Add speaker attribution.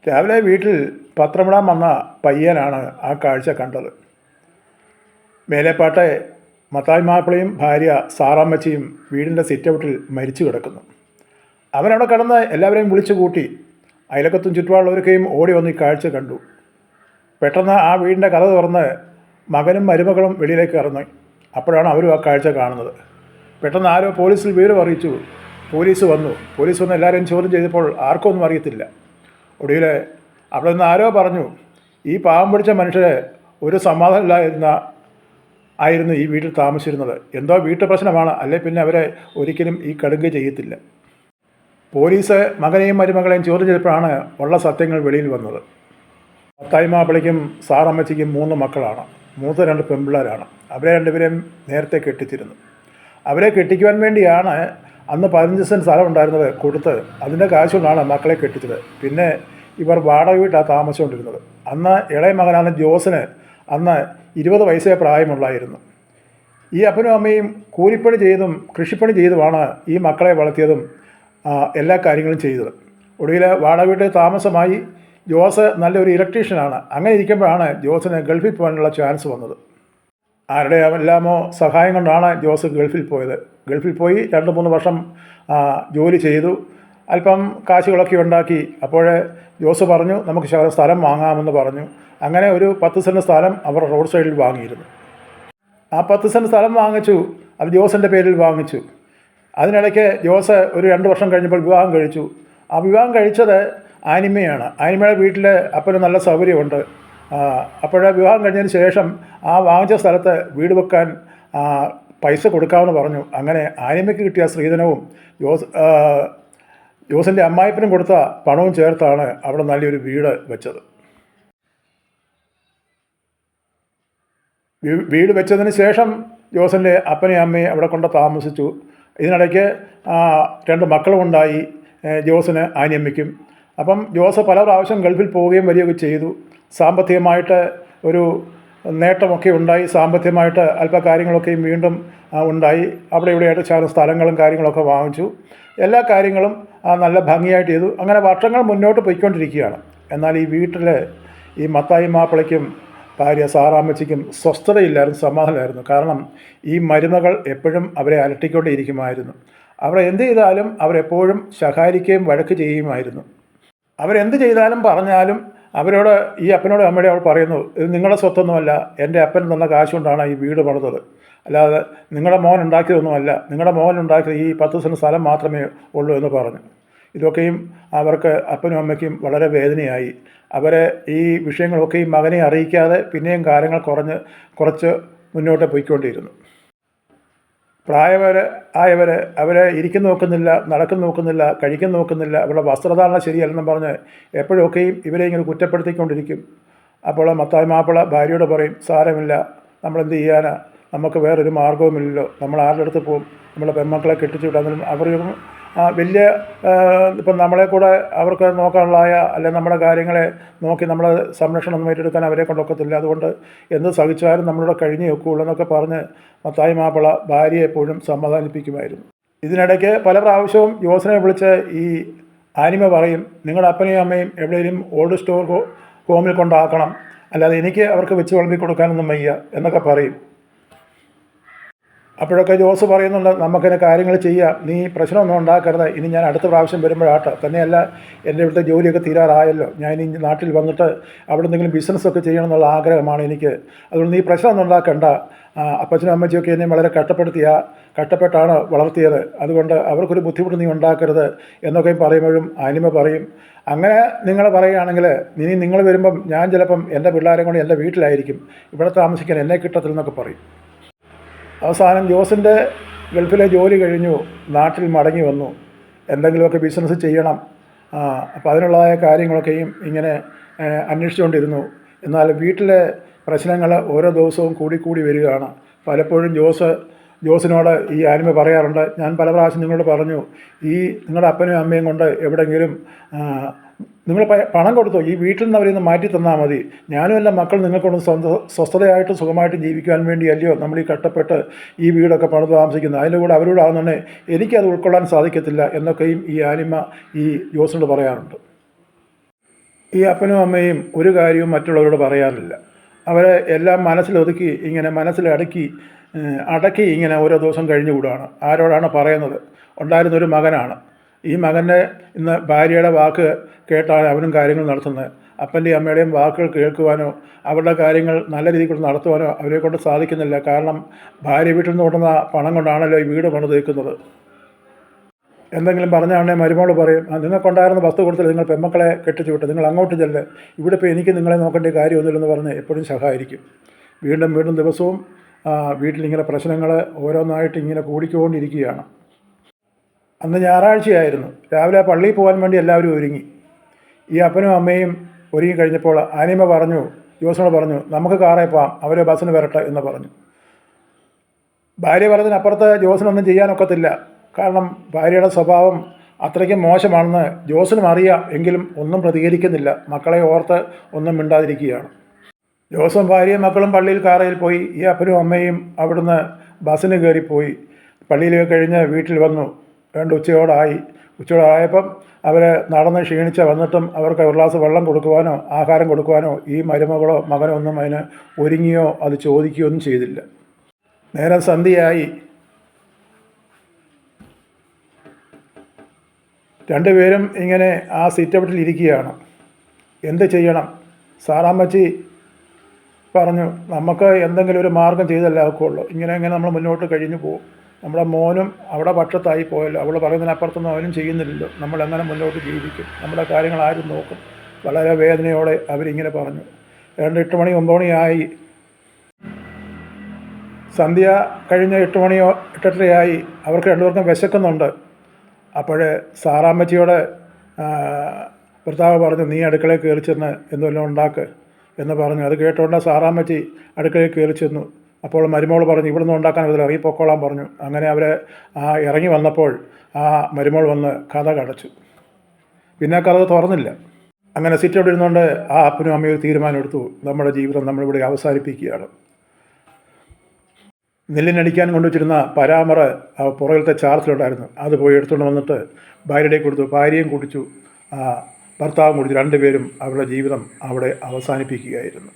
Speaker 1: രാവിലെ വീട്ടിൽ പത്രമിടാൻ വന്ന പയ്യനാണ് ആ കാഴ്ച കണ്ടത്. മേലേപ്പാട്ടെ മത്തായി മാപ്പിളയും ഭാര്യ സാറാമ്മച്ചിയും വീടിൻ്റെ സിറ്റൗട്ടിൽ മരിച്ചു കിടക്കുന്നു. അവനവിടെ കിടന്ന് എല്ലാവരെയും വിളിച്ചു കൂട്ടി. അയലക്കത്തും ചുറ്റുപാടുള്ളവരൊക്കെയും ഓടി വന്ന് ഈ കാഴ്ച കണ്ടു. പെട്ടെന്ന് ആ വീടിൻ്റെ കഥ തുറന്ന് മകനും മരുമകളും വെളിയിലേക്ക് ഇറങ്ങി. അപ്പോഴാണ് അവരും ആ കാഴ്ച കാണുന്നത്. പെട്ടെന്ന് ആരോ പോലീസിൽ വിവരം അറിയിച്ചു. പോലീസ് വന്നു എല്ലാവരെയും ചോദ്യം ചെയ്തപ്പോൾ ആർക്കും ഒന്നും അറിയത്തില്ല. ഒടുവിൽ അവിടെ നിന്ന് ആരോ പറഞ്ഞു, ഈ പാവം പിടിച്ച മനുഷ്യരെ ഒരു ആയിരുന്നു ഈ വീട്ടിൽ താമസിച്ചിരുന്നത്. എന്തോ വീട്ടു പ്രശ്നമാണ്, അല്ലെ പിന്നെ അവരെ ഒരിക്കലും ഈ കടുങ്ക് ചെയ്യത്തില്ല. പോലീസ് മകനെയും മരുമകളെയും ചോദ്യം ചെയ്തപ്പോഴാണ് ഉള്ള സത്യങ്ങൾ വെളിയിൽ വന്നത്. മത്തായി മാപ്പിളയ്ക്കും സാറമ്മച്ചിക്കും 3 മക്കളാണ്. മൂത്ത 2 പെൺപിള്ളേരാണ്. അവരെ രണ്ടുപേരെയും നേരത്തെ കെട്ടിച്ചിരുന്നു. അവരെ കെട്ടിക്കുവാൻ വേണ്ടിയാണ് അന്ന് 15 സെൻറ്റ് സ്ഥലം ഉണ്ടായിരുന്നത് കൊടുത്ത് അതിൻ്റെ കാശുകൊണ്ടാണ് മക്കളെ കെട്ടിച്ചത്. പിന്നെ ഇവർ വാടക വീട്ടാണ് താമസിച്ചുകൊണ്ടിരുന്നത്. അന്ന് ഇളയ മകനാണ് ജോസിന് അന്ന് 20 വയസ്സേ പ്രായമുള്ളായിരുന്നു. ഈ അപ്പനും അമ്മയും കൂലിപ്പണി ചെയ്തും കൃഷിപ്പണി ചെയ്തുമാണ് ഈ മക്കളെ വളർത്തിയതും എല്ലാ കാര്യങ്ങളും ചെയ്തത്. ഒടുവിൽ വാടക വീട്ടിൽ താമസമായി. ജോസ് നല്ലൊരു ഇലക്ട്രീഷ്യനാണ്. അങ്ങനെ ഇരിക്കുമ്പോഴാണ് ജോസിന് ഗൾഫിൽ പോകാനുള്ള ചാൻസ് വന്നത്. ആരുടെ എല്ലാമോ സഹായം കൊണ്ടാണ് ജോസ് ഗൾഫിൽ പോയത്. ഗൾഫിൽ പോയി 2-3 വർഷം ജോലി ചെയ്തു. അല്പം കാശുകളൊക്കെ ഉണ്ടാക്കി. അപ്പോൾ ജോസ് പറഞ്ഞു, നമുക്ക് സ്ഥലം വാങ്ങാമെന്ന് പറഞ്ഞു. അങ്ങനെ ഒരു 10 സെൻറ്റ് സ്ഥലം അവർ റോഡ് സൈഡിൽ വാങ്ങിയിരുന്നു. ആ 10 സെൻറ്റ് സ്ഥലം വാങ്ങിച്ചു. അത് ജോസിൻ്റെ പേരിൽ വാങ്ങിച്ചു. അതിനിടയ്ക്ക് ജോസ് ഒരു 2 വർഷം കഴിഞ്ഞപ്പോൾ വിവാഹം കഴിച്ചു. ആ വിവാഹം കഴിച്ചത് ആനിമയാണ്. ആനിമയുടെ വീട്ടിൽ അപ്പന് നല്ല സൗകര്യമുണ്ട്. അപ്പോഴേ വിവാഹം കഴിഞ്ഞതിന് ശേഷം ആ വാങ്ങിച്ച സ്ഥലത്ത് വീട് വെക്കാൻ പൈസ കൊടുക്കാമെന്ന് പറഞ്ഞു. അങ്ങനെ ആനിമയ്ക്ക് കിട്ടിയ സ്ത്രീധനവും ജോസിൻ്റെ അമ്മായിപ്പനും കൊടുത്ത പണവും ചേർത്താണ് അവിടെ നല്ലൊരു വീട് വെച്ചത്. വീട് വെച്ചതിന് ശേഷം ജോസിൻ്റെ അപ്പനെയും അമ്മയും അവിടെ കൊണ്ട് താമസിച്ചു. ഇതിനിടയ്ക്ക് 2 മക്കളുമുണ്ടായി ജോസിന് ആനിയമ്മയ്ക്കും. അപ്പം ജോസ് പല പ്രാവശ്യം ഗൾഫിൽ പോവുകയും വരികയൊക്കെ ചെയ്തു. സാമ്പത്തികമായിട്ട് ഒരു നേട്ടമൊക്കെ ഉണ്ടായി. സാമ്പത്തികമായിട്ട് അല്പ കാര്യങ്ങളൊക്കെയും വീണ്ടും ഉണ്ടായി. അവിടെ ഇവിടെയായിട്ട് സ്ഥലങ്ങളും കാര്യങ്ങളൊക്കെ വാങ്ങിച്ചു. എല്ലാ കാര്യങ്ങളും നല്ല ഭംഗിയായിട്ട് ചെയ്തു. അങ്ങനെ വർഷങ്ങൾ മുന്നോട്ട് പോയിക്കൊണ്ടിരിക്കുകയാണ്. എന്നാൽ ഈ വീട്ടിൽ ഈ മത്തായി മാപ്പിളയ്ക്കും ഭാര്യ സാറാമ്മച്ചിക്കും സ്വസ്ഥതയില്ലായിരുന്നു, സമാധാനമായിരുന്നു. കാരണം ഈ മരുമകൾ എപ്പോഴും അവരെ അലട്ടിക്കൊണ്ടേയിരിക്കുമായിരുന്നു. അവർ എന്ത് ചെയ്താലും അവരെപ്പോഴും ശകാരിക്കുകയും വഴക്ക് ചെയ്യുമായിരുന്നു. അവരെന്ത് ചെയ്താലും പറഞ്ഞാലും അവരോട് ഈ അപ്പനോട് അമ്മയോട് അവൾ പറയുന്നു, ഇത് നിങ്ങളുടെ സ്വത്തൊന്നുമല്ല, എൻ്റെ അപ്പൻ തന്ന കാശ് കൊണ്ടാണ് ഈ വീട് പണിതത്, അല്ലാതെ നിങ്ങളുടെ മോൻ ഉണ്ടാക്കിയതൊന്നുമല്ല. നിങ്ങളുടെ മോൻ ഉണ്ടാക്കിയത് ഈ 10 സെൻറ്റ് സ്ഥലം മാത്രമേ ഉള്ളൂ എന്ന് പറഞ്ഞു. ഇതൊക്കെയും അവർക്ക് അപ്പനും അമ്മയ്ക്കും വളരെ വേദനയായി. അവരെ ഈ വിഷയങ്ങളൊക്കെ ഈ മകനെ അറിയിക്കാതെ പിന്നെയും കാര്യങ്ങൾ കുറച്ച് മുന്നോട്ട് പോയിക്കൊണ്ടിരുന്നു. അവരെ ഇരിക്കുന്നു നോക്കുന്നില്ല, നടക്കുന്നു നോക്കുന്നില്ല, കഴിക്കുന്നു നോക്കുന്നില്ല, അവരുടെ വസ്ത്രധാരണം ശരിയല്ലെന്നും പറഞ്ഞ് എപ്പോഴൊക്കെയും ഇവരെ ഇങ്ങനെ കുറ്റപ്പെടുത്തിക്കൊണ്ടിരിക്കും. അപ്പോൾ മത്തായി മാപ്പിള ഭാര്യയോട് പറയും, സാരമില്ല, നമ്മളെന്ത് ചെയ്യാനാ, നമുക്ക് വേറൊരു മാർഗവുമില്ലല്ലോ, നമ്മൾ ആരുടെ അടുത്ത് പോകും, നമ്മളെ പെൺമക്കളെ കെട്ടിച്ചു വിടാനും അവർ വലിയ ഇപ്പം നമ്മളെ കൂടെ അവർക്ക് നോക്കാനുള്ളതായ അല്ലെങ്കിൽ നമ്മുടെ കാര്യങ്ങളെ നോക്കി നമ്മളെ സംരക്ഷണം ഏറ്റെടുക്കാൻ അവരെ കൊണ്ടൊക്കത്തില്ല. അതുകൊണ്ട് എന്ത് സഹിച്ചാലും നമ്മളിവിടെ കഴിഞ്ഞേ ഒക്കുള്ളൂ എന്നൊക്കെ പറഞ്ഞ് മത്തായി മാപ്പിള ഭാര്യയെ എപ്പോഴും സമാധാനിപ്പിക്കുമായിരുന്നു. ഇതിനിടയ്ക്ക് പല പ്രാവശ്യവും ജോസിനെ വിളിച്ച് ഈ ആനിമ പറയും, നിങ്ങളുടെ അപ്പനെയും അമ്മയും എവിടെയെങ്കിലും ഓൾഡ് സ്റ്റോർ ഹോമിൽ കൊണ്ടാക്കണം, അല്ലാതെ എനിക്ക് അവർക്ക് വെച്ച് വിളമ്പി കൊടുക്കാനൊന്നും വയ്യ എന്നൊക്കെ പറയും. അപ്പോഴൊക്കെ ജോസ് പറയുന്നുണ്ട്, നമുക്കിങ്ങനെ കാര്യങ്ങൾ ചെയ്യാം, നീ പ്രശ്നമൊന്നും ഉണ്ടാക്കരുത്, ഇനി ഞാൻ അടുത്ത പ്രാവശ്യം വരുമ്പോഴാട്ടോ, തന്നെയല്ല എൻ്റെ ഇവിടുത്തെ ജോലിയൊക്കെ തീരാറായല്ലോ, ഞാൻ ഇനി നാട്ടിൽ വന്നിട്ട് അവിടെ എന്തെങ്കിലും ബിസിനസ്സൊക്കെ ചെയ്യണം എന്നുള്ള ആഗ്രഹമാണ് എനിക്ക്, അതുകൊണ്ട് നീ പ്രശ്നമൊന്നും ഉണ്ടാക്കണ്ട, അപ്പച്ചനും അമ്മച്ചിയൊക്കെ എന്നെ വളരെ കഷ്ടപ്പെട്ടാണ് വളർത്തിയത്, അതുകൊണ്ട് അവർക്കൊരു ബുദ്ധിമുട്ട് നീ ഉണ്ടാക്കരുത് എന്നൊക്കെ പറയുമ്പോഴും ആനിമ പറയും, അങ്ങനെ നിങ്ങൾ പറയുകയാണെങ്കിൽ ഇനി നിങ്ങൾ വരുമ്പം ഞാൻ ചിലപ്പം എൻ്റെ പിള്ളേരെ കൊണ്ട് എൻ്റെ വീട്ടിലായിരിക്കും, ഇവിടെ താമസിക്കാൻ എന്നെ കിട്ടത്തില്ലെന്നൊക്കെ പറയും. അവസാനം ജോസിൻ്റെ ഗൾഫിലെ ജോലി കഴിഞ്ഞു, നാട്ടിൽ മടങ്ങി വന്നു, എന്തെങ്കിലുമൊക്കെ ബിസിനസ് ചെയ്യണം. അപ്പോൾ അതിനുള്ളതായ കാര്യങ്ങളൊക്കെയും ഇങ്ങനെ അന്വേഷിച്ചുകൊണ്ടിരുന്നു. എന്നാൽ വീട്ടിലെ പ്രശ്നങ്ങൾ ഓരോ ദിവസവും കൂടി വരികയാണ്. പലപ്പോഴും ജോസിനോട് ഈ ആനിമ പറയാറുണ്ട്, ഞാൻ പല പ്രാവശ്യം നിങ്ങളോട് പറഞ്ഞു, ഈ നിങ്ങളുടെ അപ്പനും അമ്മയും കൊണ്ട് എവിടെയെങ്കിലും നിങ്ങൾ പണം കൊടുത്തോ, ഈ വീട്ടിൽ നിന്ന് അവരെ മാറ്റി തന്നാൽ മതി, ഞാനും എല്ലാ മക്കൾ നിങ്ങൾക്കൊണ്ട് സ്വസ്ഥതയായിട്ട് സുഖമായിട്ട് ജീവിക്കാൻ വേണ്ടിയല്ലയോ നമ്മൾ ഈ കഷ്ടപ്പെട്ട് ഈ വീടൊക്കെ പണിത് താമസിക്കുന്നത്, അതിൻ്റെ കൂടെ അവരോടാണെന്നുണ്ടെങ്കിൽ എനിക്കത് ഉൾക്കൊള്ളാൻ സാധിക്കത്തില്ല എന്നൊക്കെയും ഈ ആനിമ ഈ ജോസിനോട് പറയാറുണ്ട്. ഈ അപ്പനും അമ്മയും ഒരു കാര്യവും മറ്റുള്ളവരോട് പറയാറില്ല. അവരെ എല്ലാം മനസ്സിലൊതുക്കി ഇങ്ങനെ മനസ്സിലടക്കി അടക്കി ഇങ്ങനെ ഓരോ ദിവസം കഴിഞ്ഞുകൂടുകയാണ്. ആരോടാണ് പറയുന്നത്? ഉണ്ടായിരുന്നൊരു മകനാണ്. ഈ മകൻ്റെ ഇന്ന് ഭാര്യയുടെ വാക്ക് കേട്ടാണ് അവനും കാര്യങ്ങൾ നടത്തുന്നത്. അപ്പൻ്റെയും അമ്മയുടെയും വാക്കുകൾ കേൾക്കുവാനോ അവരുടെ കാര്യങ്ങൾ നല്ല രീതിയിൽ നടത്തുവാനോ അവരെ കൊണ്ട് സാധിക്കുന്നില്ല. കാരണം ഭാര്യ വീട്ടിൽ നിന്ന് കൊണ്ടുവന്ന പണം കൊണ്ടാണല്ലോ ഈ വീട് പണിത് തീർക്കുന്നത്. എന്തെങ്കിലും പറഞ്ഞാണെങ്കിൽ മരുമോൾ പറയും, നിങ്ങൾക്കുണ്ടായിരുന്ന വസ്തു കൊടുത്തില്ല, നിങ്ങൾ പെമ്മക്കളെ കെട്ടിച്ചു വിട്ട്, നിങ്ങൾ അങ്ങോട്ട് ചെല്ല്, ഇവിടെ ഇപ്പോൾ എനിക്ക് നിങ്ങളെ നോക്കേണ്ട കാര്യമൊന്നുമില്ലെന്ന് പറഞ്ഞ് എപ്പോഴും സഹായിക്കും. വീണ്ടും വീണ്ടും ദിവസവും വീട്ടിലിങ്ങനെ പ്രശ്നങ്ങൾ ഓരോന്നായിട്ട് ഇങ്ങനെ കൂടിക്കൊണ്ടിരിക്കുകയാണ്. അന്ന് ഞായറാഴ്ചയായിരുന്നു. രാവിലെ പള്ളിയിൽ പോകാൻ വേണ്ടി എല്ലാവരും ഒരുങ്ങി. ഈ അപ്പനും അമ്മയും ഒരുങ്ങി കഴിഞ്ഞപ്പോൾ ആനിമ പറഞ്ഞു, ജോസിനോട് പറഞ്ഞു, നമുക്ക് കാറേ പോകാം, അവർ ബസ്സിന് വരട്ടെ എന്ന് പറഞ്ഞു. ഭാര്യ പറഞ്ഞതിനപ്പുറത്ത് ജോസിനൊന്നും ചെയ്യാനൊക്കത്തില്ല. കാരണം ഭാര്യയുടെ സ്വഭാവം അത്രയ്ക്കും മോശമാണെന്ന് ജോസിനും അറിയാം. എങ്കിലും ഒന്നും പ്രതികരിക്കുന്നില്ല. മക്കളെ ഓർത്ത് ഒന്നും മിണ്ടാതിരിക്കുകയാണ്. ജോസും ഭാര്യയും മക്കളും പള്ളിയിൽ കാറയിൽ പോയി. ഈ അപ്പനും അമ്മയും അവിടുന്ന് ബസ്സിന് കയറിപ്പോയി. പള്ളിയിലൊക്കെ കഴിഞ്ഞ് വീട്ടിൽ വന്നു. ഉച്ചയോടായപ്പം അവർ നടന്ന് ക്ഷീണിച്ച വന്നിട്ടും അവർക്ക് ഒരു ഗ്ലാസ് വെള്ളം കൊടുക്കുവാനോ ആഹാരം കൊടുക്കുവാനോ ഈ മരുമകളോ മകനോ ഒന്നും അതിന് ഒരുങ്ങിയോ അത് ചോദിക്കുകയോ ഒന്നും ചെയ്തില്ല. നേരം സന്ധ്യയായി. രണ്ടുപേരും ഇങ്ങനെ ആ സിറ്റൗട്ടിൽ ഇരിക്കുകയാണ്. എന്ത് ചെയ്യണം? സാറാമ്മച്ചി പറഞ്ഞു, നമുക്ക് എന്തെങ്കിലും ഒരു മാർഗം ചെയ്തല്ലേ ആക്കുള്ളൂ. ഇങ്ങനെ നമ്മൾ മുന്നോട്ട് കഴിഞ്ഞു പോകും. നമ്മുടെ മോനും അവിടെ പക്ഷത്തായി പോയല്ലോ. അവൾ പറയുന്നതിനപ്പുറത്തൊന്നും അവനും ചെയ്യുന്നില്ലല്ലോ. നമ്മളെങ്ങനെ മുന്നോട്ട് ജീവിക്കും? നമ്മുടെ കാര്യങ്ങൾ ആരും നോക്കും? വളരെ വേദനയോടെ അവരിങ്ങനെ പറഞ്ഞു. 8 മണി 9 മണിയായി. സന്ധ്യ കഴിഞ്ഞ് 8 മണിയോ 8:30 അവർക്ക് രണ്ടുപേർക്കും വിശക്കുന്നുണ്ട്. അപ്പോൾ സാറാമ്മച്ചിയോട് ഭർത്താവ് പറഞ്ഞു, നീ അടുക്കളയിൽ കയറി ചെന്ന് എന്തെല്ലാം ഉണ്ടാക്ക് എന്ന് പറഞ്ഞു. അത് കേട്ടുകൊണ്ട് സാറാമ്മച്ചി അടുക്കളയിൽ കയറി ചെന്നു. അപ്പോൾ മരുമോൾ പറഞ്ഞു, ഇവിടുന്ന് ഉണ്ടാക്കാൻ ഇതിൽ ഇറങ്ങിപ്പോക്കോളാൻ പറഞ്ഞു. അങ്ങനെ അവർ ഇറങ്ങി വന്നപ്പോൾ ആ മരുമോൾ വന്ന് കതക് അടച്ചു. പിന്നെ കതക് തുറന്നില്ല. അങ്ങനെ സിറ്റൗട്ട് ഇരുന്നുകൊണ്ട് ആ അപ്പനും അമ്മയും തീരുമാനമെടുത്തു, നമ്മുടെ ജീവിതം നമ്മളിവിടെ അവസാനിപ്പിക്കുകയാണ്. നെല്ലിനടിക്കാൻ കൊണ്ടുവച്ചിരുന്ന പരാമറ പുറകിലത്തെ ചാർത്തിലുണ്ടായിരുന്നു. അത് പോയി എടുത്തുകൊണ്ട് വന്നിട്ട് ഭാര്യയുടെ കൊടുത്തു. ഭാര്യയും കുടിച്ചു, ഭർത്താവും കുടിച്ചു. രണ്ടുപേരും അവരുടെ ജീവിതം അവിടെ അവസാനിപ്പിക്കുകയായിരുന്നു.